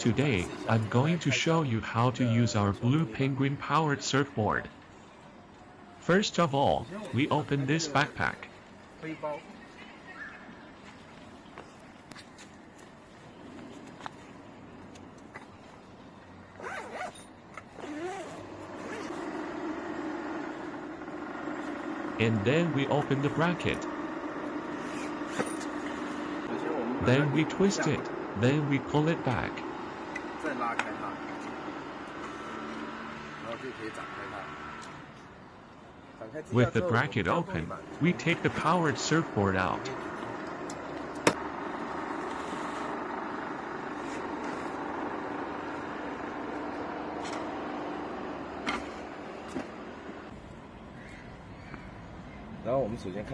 Today, I'm going to show you how to use our BluePenguin powered surfboard. First of all, we open this backpack. And then we open the bracket. Then we twist it. Then we pull it back. With the bracket open, we take the powered surfboard out.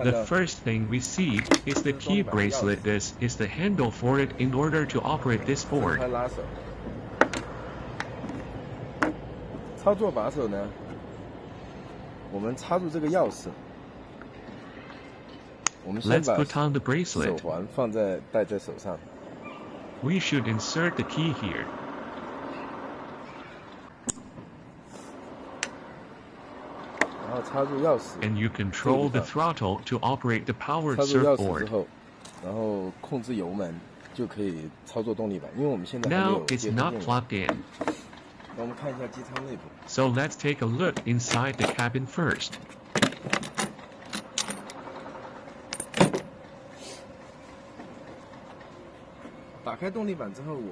The first thing we see is the key bracelet. This is the handle for it in order to operate this board. 操作把手呢，我们插入这个钥匙，我们先把 Let's put on the bracelet. 手环放在戴在手上。We should insert the key here. And you control the throttle to operate the powered surfboard. Now it's not plugged in. So let's take a look inside the cabin first.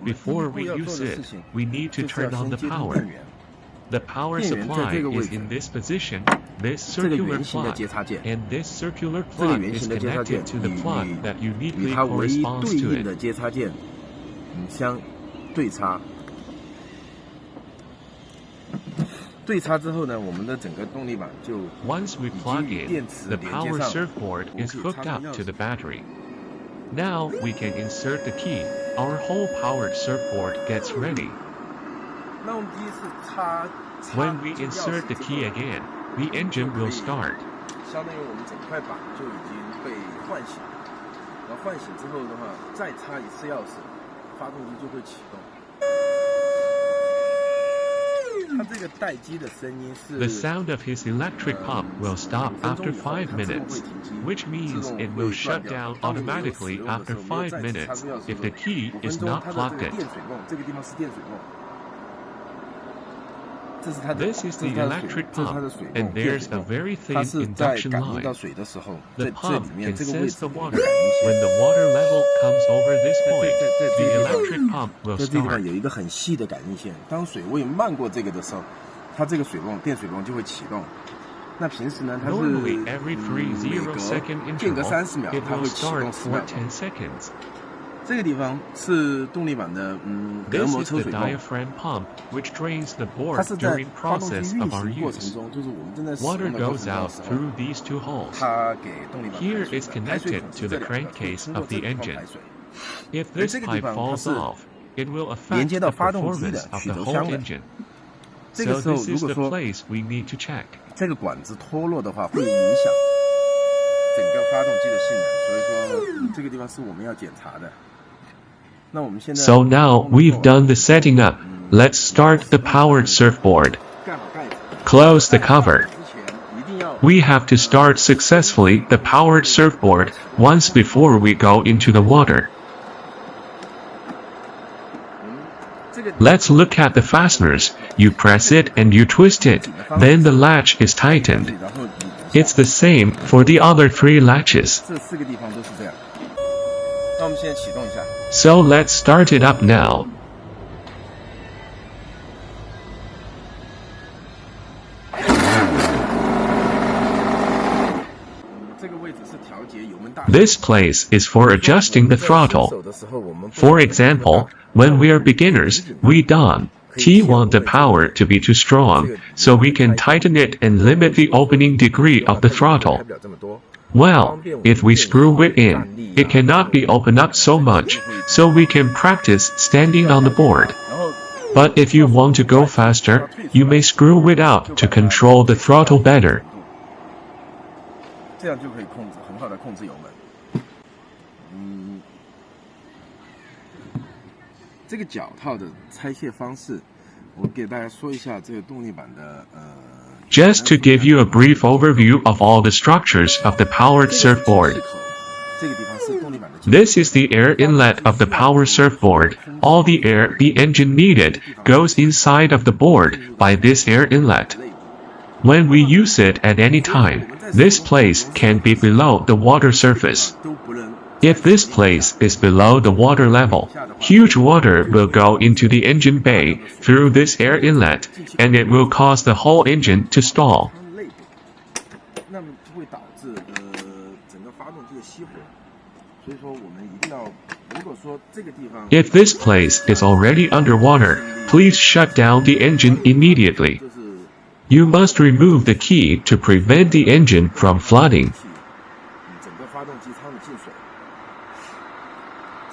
Before we use it, we need to turn on the power. The power supply is in this position, this circular plug, and this circular plug is connected to the plug that uniquely corresponds to it. Once we plug in, the power surfboard is hooked up to the battery. Now we can insert the key. Our whole powered surfboard gets ready. When we insert the key again, the engine will start. The sound of his electric pump will stop after 5 minutes, which means it will shut down automatically after 5 minutes if the key is not plugged in. This is the electric pump, and there's a very thin induction line. The pump can sense the water. When the water level comes over this point, the electric pump will start. Normally, every 30-second interval, it will start for 10 seconds. This is the diaphragm pump, which drains the board during process of our use. Water goes out through these two holes. Here is connected to the crankcase of the engine. If this pipe falls off, it will affect the performance of the whole engine. So this is the place we need to check. So now we've done the setting up. Let's start the powered surfboard. Close the cover. We have to start successfully the powered surfboard once before we go into the water. Let's look at the fasteners. You press it and you twist it, then the latch is tightened. It's the same for the other 3 latches. So let's start it up now. This place is for adjusting the throttle. For example, when we are beginners, we don't want the power to be too strong, so we can tighten it and limit the opening degree of the throttle. Well, if we screw it in, it cannot be opened up so much, so we can practice standing on the board. But if you want to go faster, you may screw it out to control the throttle better. 这个脚套的拆卸方式，我给大家说一下这个动力板的Just to give you a brief overview of all the structures of the powered surfboard. 这个地方是动力板的。This is the air inlet of the power surfboard. All the air the engine needed goes inside of the board by this air inlet. When we use it at any time, this place can be below the water surface. If this place is below the water level, huge water will go into the engine bay through this air inlet, and it will cause the whole engine to stall. 那么会导致整个发动机的熄火。所以说我们一定要，如果说这个地方 If this place is already underwater, please shut down the engine immediately. You must remove the key to prevent the engine from flooding. 整个发动机舱的进水。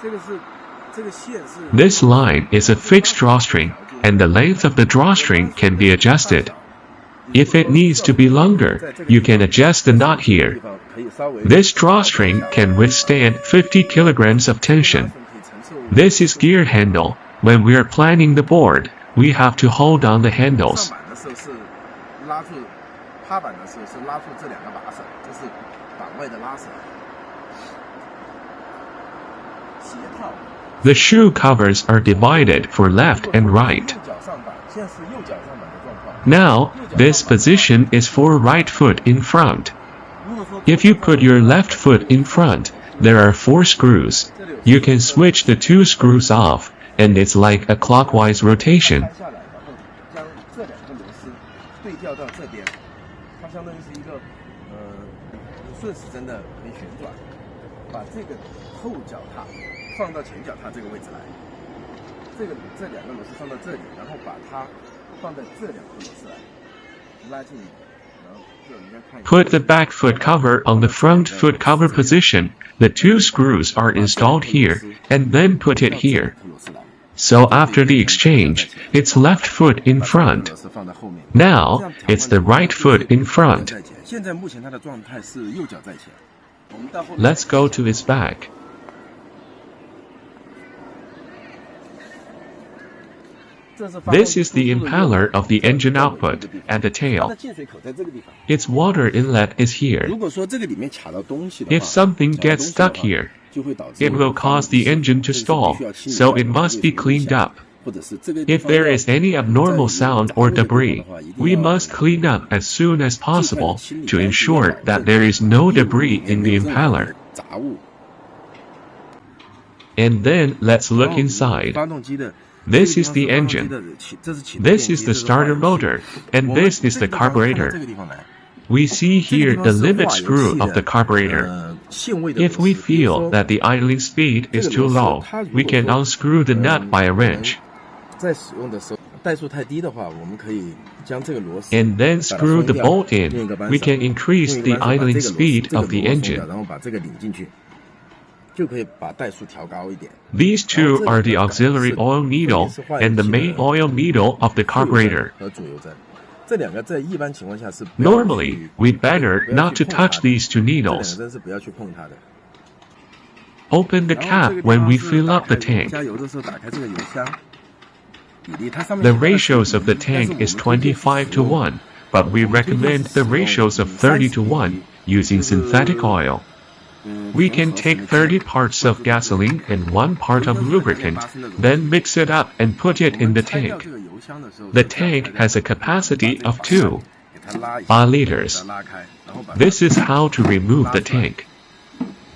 这个线是 This line is a fixed drawstring, and the length of the drawstring can be adjusted. If it needs to be longer, you can adjust the knot here. This drawstring can withstand 50 kilograms of tension. This is gear handle. When we are planning the board, we have to hold on the handles. 拉住踏板的时候是拉住这两个把手，这是板位的拉手。鞋套。The shoe covers are divided for left and right. Now, this position is for right foot in front. If you put your left foot in front, there are 4 screws. You can switch the 2 screws off, and it's like a clockwise rotation. 对调到这边，它相当于是一个顺时针的可以旋转，把这个后脚踏放到前脚踏这个位置来，这两个螺丝放到这里，然后把它放在这两个螺丝来拉进，然后这应该看。Put the back foot cover on the front foot cover position. The 2 screws are installed here, and then put it here. So after the exchange, it's left foot in front. Now, it's the right foot in front. Let's go to its back. This is the impeller of the engine output and the tail. Its water inlet is here. If something gets stuck here, it will cause the engine to stall, so it must be cleaned up. If there is any abnormal sound or debris, we must clean up as soon as possible to ensure that there is no debris in the impeller. And then let's look inside. This is the engine. This is the starter motor, and this is the carburetor. We see here the limit screw of the carburetor. If we feel that the idling speed is too low, we can unscrew the nut by a wrench. And then screw the bolt in. We can increase the idling speed of the engine. These 2 are the auxiliary oil needle and the main oil needle of the carburetor. Normally, we'd better not to touch these 2 needles. Open the cap when we fill up the tank. The ratios of the tank is 25:1, but we recommend the ratios of 30:1 using synthetic oil. We can take 30 parts of gasoline and 1 part of lubricant, then mix it up and put it in the tank. The tank has a capacity of 2 liters. This is how to remove the tank.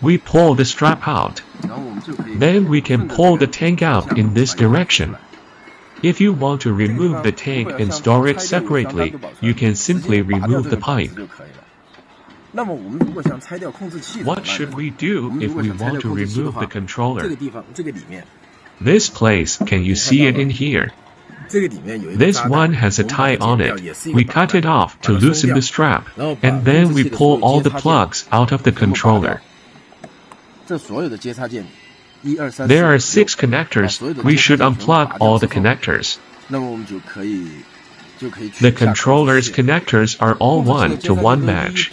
We pull the strap out. Then we can pull the tank out in this direction. If you want to remove the tank and store it separately, you can simply remove the pipe. What should we do if we want to remove the controller? This place, can you see it in here? This one has a tie on it. We cut it off to loosen the strap, and then we pull all the plugs out of the controller. There are 6 connectors. We should unplug all the connectors. The controller's connectors are all 1-to-1 match.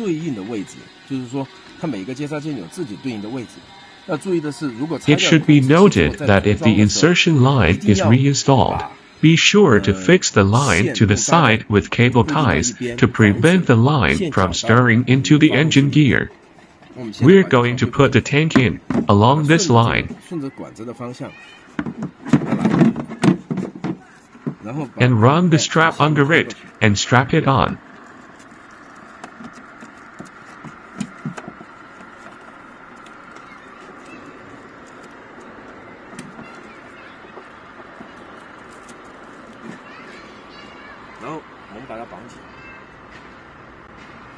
It should be noted that if the insertion line is reinstalled, be sure to fix the line to the side with cable ties to prevent the line from stirring into the engine gear. We're going to put the tank in along this line and run the strap under it and strap it on.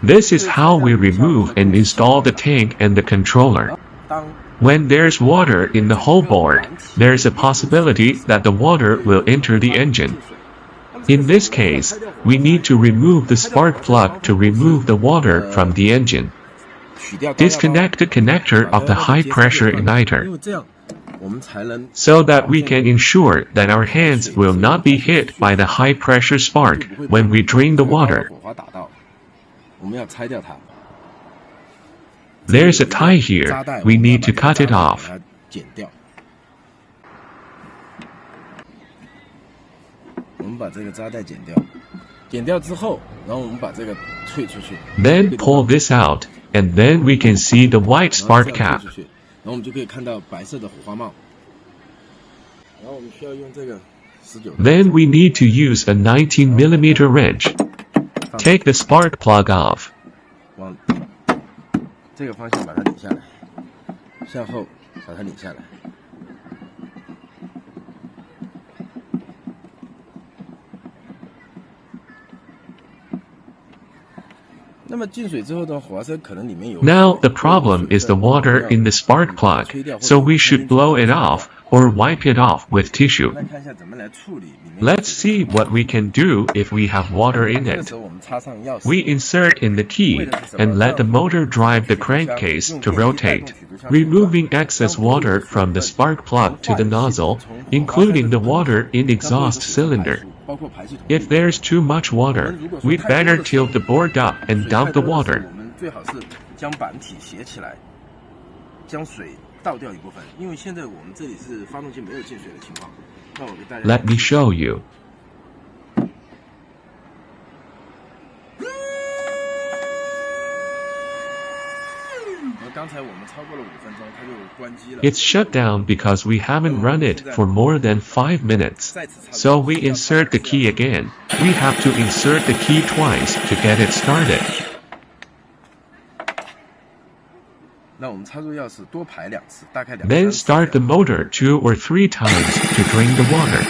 This is how we remove and install the tank and the controller. When there's water in the whole board, there's a possibility that the water will enter the engine. In this case, we need to remove the spark plug to remove the water from the engine. Disconnect the connector of the high-pressure igniter, so that we can ensure that our hands will not be hit by the high-pressure spark when we drain the water. There's a tie here. We need to cut it off. Then pull this out, and then we can see the white spark cap. Then we need to use a 19mm wrench. Take the spark plug off. Now the problem is the water in the spark plug, so we should blow it off or wipe it off with tissue. Let's see what we can do if we have water in it. We insert in the key and let the motor drive the crankcase to rotate, removing excess water from the spark plug to the nozzle, including the water in exhaust cylinder. If there's too much water, we'd better tilt the board up and dump the water. Let me show you. It's shut down because we haven't run it for more than 5 minutes. So we insert the key again. We have to insert the key twice to get it started. Then start the motor 2 or 3 times to drain the water.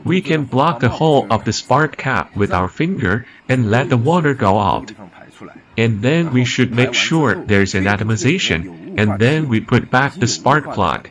We can block the hole of the spark cap with our finger and let the water go out. And then we should make sure there's an atomization, and then we put back the spark plug.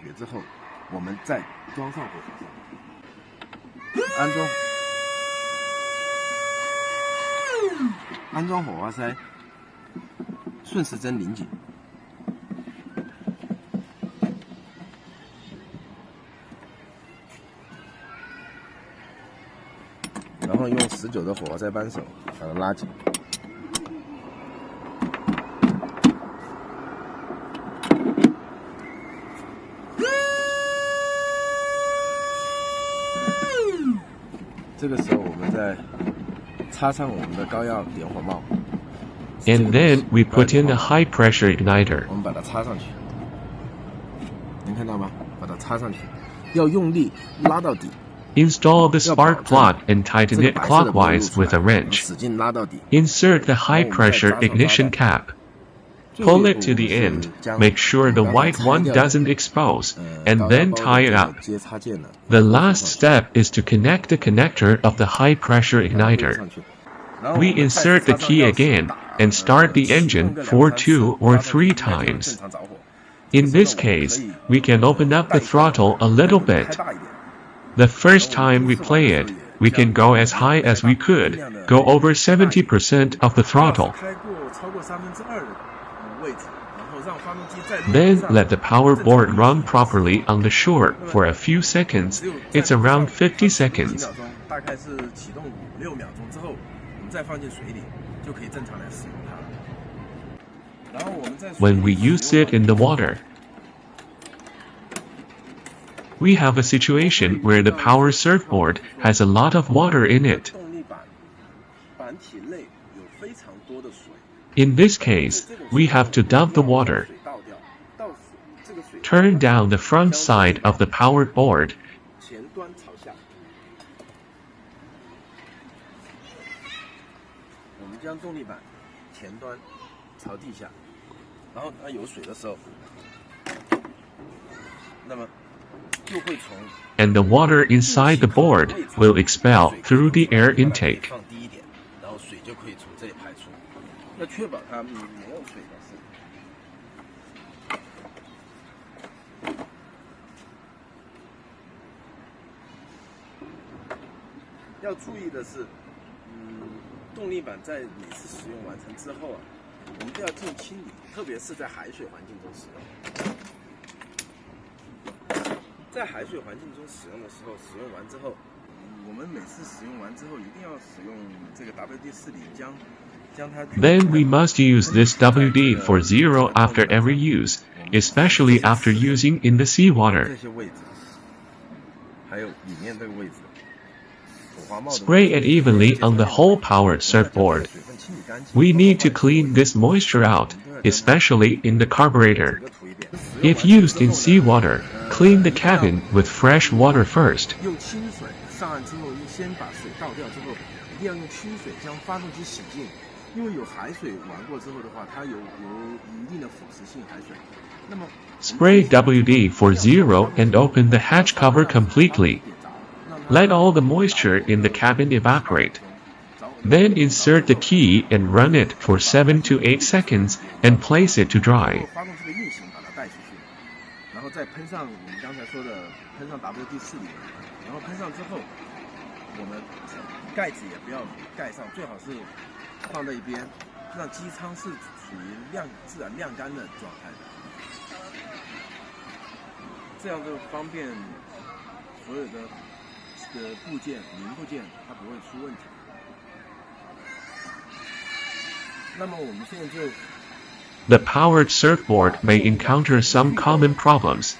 And then we put in the high-pressure igniter. Install the spark plug and tighten it clockwise with a wrench. Insert the high-pressure ignition cap. Pull it to the end, make sure the white one doesn't expose, and then tie it up. The last step is to connect the connector of the high-pressure igniter. We insert the key again and start the engine for 2 or 3 times. In this case, we can open up the throttle a little bit. The first time we play it, we can go as high as we could, go over 70% of the throttle. Then let the power board run properly on the shore for a few seconds. It's around 50 seconds. when we use it in the water. We have a situation where the power surfboard has a lot of water in it. In this case, we have to dump the water. Turn down the front side of the powered board. And the water inside the board will expel through the air intake. Then we must use this WD-40 after every use, especially after using in the seawater. Spray it evenly on the whole powered surfboard. We need to clean this moisture out, especially in the carburetor. If used in seawater, clean the cabin with fresh water first. Spray WD-40 and open the hatch cover completely. Let all the moisture in the cabin evaporate. Then insert the key and run it for 7 to 8 seconds and place it to dry. The powered surfboard may encounter some common problems.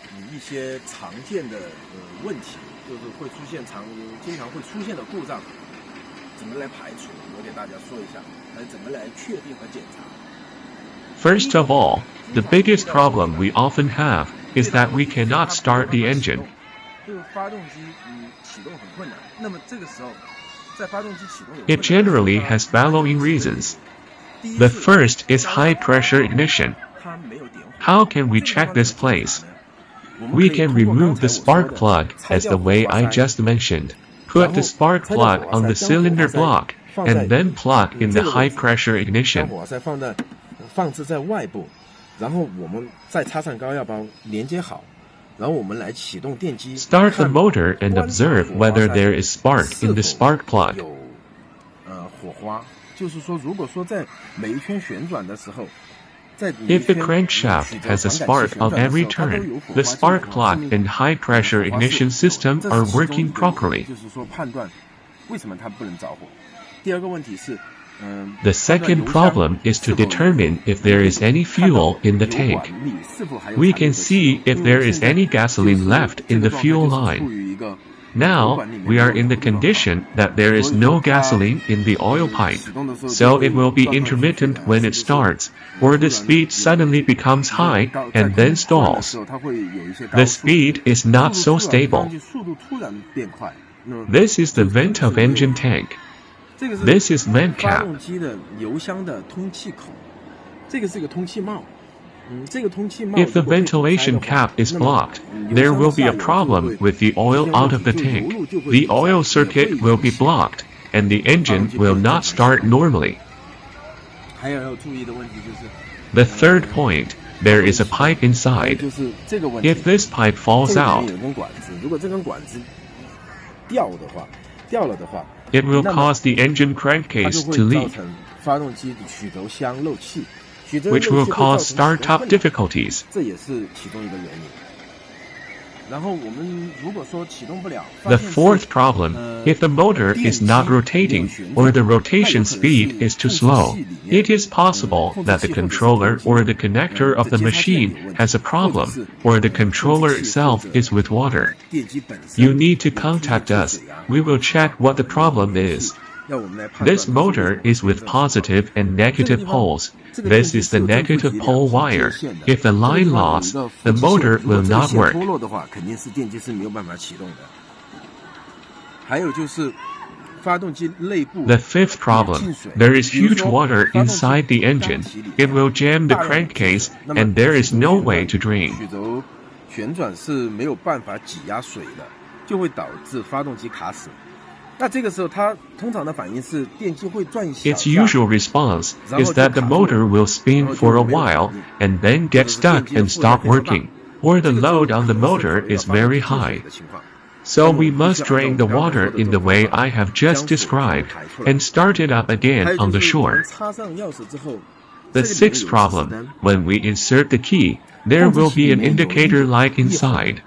First of all, the biggest problem we often have is that we cannot start the engine. It generally has following reasons. The first is high pressure ignition. How can we check this place? We can remove the spark plug as the way I just mentioned. Put the spark plug on the cylinder block and then plug in the high pressure ignition. Start the motor and observe whether there is spark in the spark plug. If the crankshaft has a spark on every turn, the spark plug and high pressure ignition system are working properly. The second problem is to determine if there is any fuel in the tank. We can see if there is any gasoline left in the fuel line. Now, we are in the condition that there is no gasoline in the oil pipe, so it will be intermittent when it starts, or the speed suddenly becomes high and then stalls. The speed is not so stable. This is the vent of engine tank. This is vent cap. If the ventilation cap is blocked, there will be a problem with the oil out of the tank. The oil circuit will be blocked, and the engine will not start normally. The third point, there is a pipe inside. If this pipe falls out, it will cause the engine crankcase to leak, which will cause startup difficulties. The fourth problem, if the motor is not rotating or the rotation speed is too slow, it is possible that the controller or the connector of the machine has a problem, or the controller itself is with water. You need to contact us. We will check what the problem is. This motor is with positive and negative poles. This is the negative pole wire. If the line lost, the motor will not work. The fifth problem, there is huge water inside the engine. It will jam the crankcase and there is no way to drain. Its usual response is that the motor will spin for a while and then get stuck and stop working, or the load on the motor is very high. So we must drain the water in the way I have just described and start it up again on the shore. The sixth problem, when we insert the key, there will be an indicator light inside.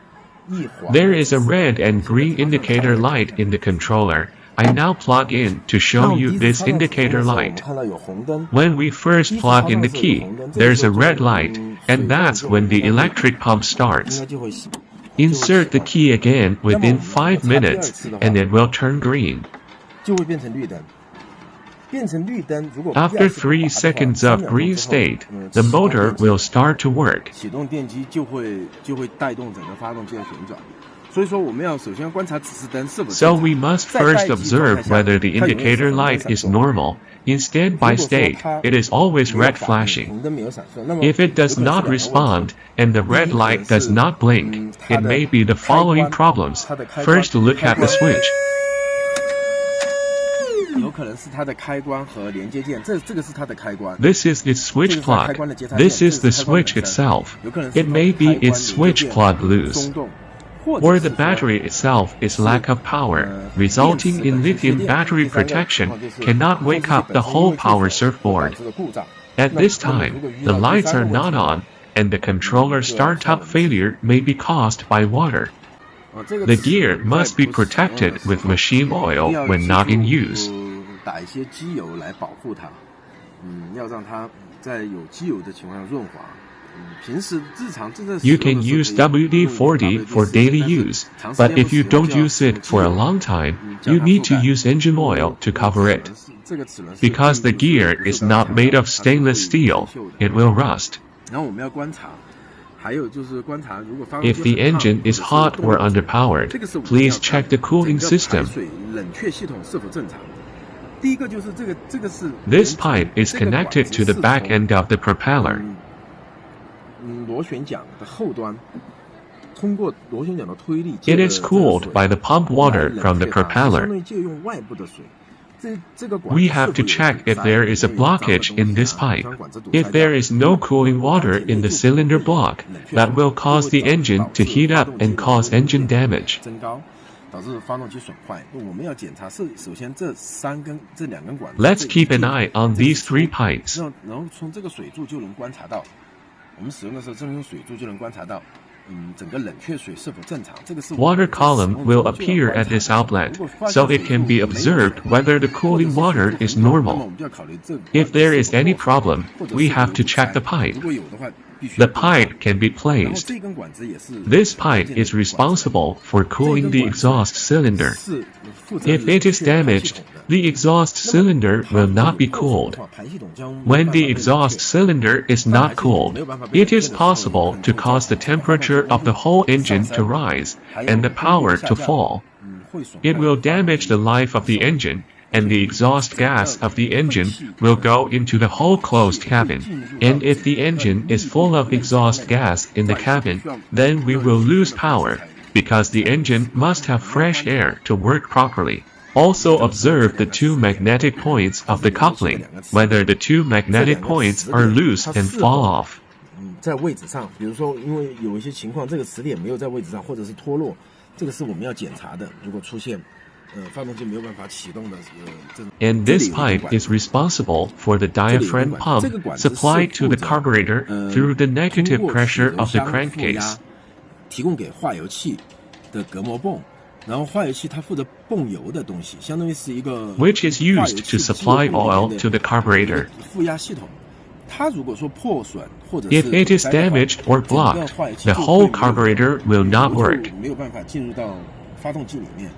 There is a red and green indicator light in the controller. I now plug in to show you this indicator light. When we first plug in the key, there's a red light, and that's when the electric pump starts. Insert the key again within 5 minutes, and it will turn green. After 3 seconds of green state, the motor will start to work. So we must first observe whether the indicator light is normal. Instead, by state, it is always red flashing. If it does not respond and the red light does not blink, it may be the following problems. First, look at the switch. This is its switch plug. This is the switch itself. It may be its switch plug loose. Or the battery itself is lack of power, resulting in lithium battery protection cannot wake up the whole power surfboard. At this time, the lights are not on, and the controller startup failure may be caused by water. The gear must be protected with machine oil when not in use. You can use WD-40 for daily use, but if you don't use it for a long time, you need to use engine oil to cover it. Because the gear is not made of stainless steel, it will rust. If the engine is hot or underpowered, please check the cooling system. This pipe is connected to the back end of the propeller. It is cooled by the pump water from the propeller. We have to check if there is a blockage in this pipe. If there is no cooling water in the cylinder block, that will cause the engine to heat up and cause engine damage. Let's keep an eye on these 3 pipes. Water column will appear at this outlet, so it can be observed whether the cooling water is normal. If there is any problem, we have to check the pipe. The pipe can be placed. This pipe is responsible for cooling the exhaust cylinder. If it is damaged, the exhaust cylinder will not be cooled. When the exhaust cylinder is not cooled, it is possible to cause the temperature of the whole engine to rise and the power to fall. It will damage the life of the engine, and the exhaust gas of the engine will go into the whole closed cabin. And if the engine is full of exhaust gas in the cabin, then we will lose power, because the engine must have fresh air to work properly. Also observe the 2 magnetic points of the coupling, whether the 2 magnetic points are loose and fall off. And this pipe is responsible for the diaphragm pump supplied to the carburetor through the negative pressure of the crankcase. 提供给化油器的隔膜泵，然后化油器它负责泵油的东西，相当于是一个 which is used to supply oil to the carburetor. 负压系统。它如果说破损或者是 If it is damaged or blocked, the whole carburetor will not work. 没有办法进入到发动机里面，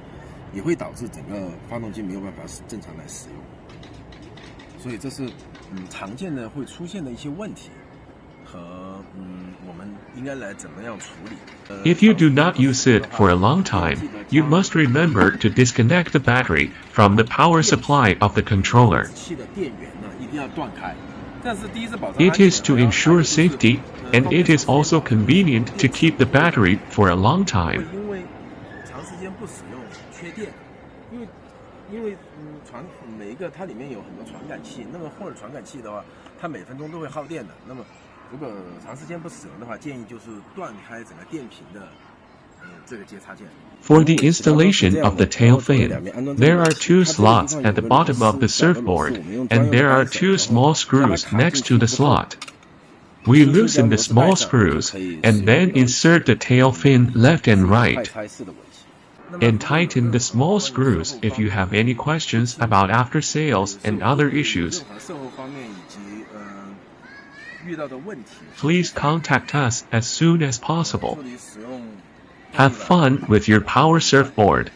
也会导致整个发动机没有办法正常来使用。所以这是常见的会出现的一些问题，和我们应该来怎么样处理。If you do not use it for a long time, you must remember to disconnect the battery from the power supply of the controller. 器的电源呢一定要断开。但是第一次保障 It is to ensure safety, and it is also convenient to keep the battery for a long time. 因为长时间不使用缺电，因为每一个它里面有很多传感器，那么或者传感器的话，它每分钟都会耗电的。那么如果长时间不使用的话，建议就是断开整个电瓶的这个接插件。For the installation of the tail fin, there are 2 slots at the bottom of the surfboard, and there are 2 small screws next to the slot. We loosen the small screws, and then insert the tail fin left and right. And tighten the small screws if you have any questions about after sales and other issues. Please contact us as soon as possible. Have fun with your power surfboard.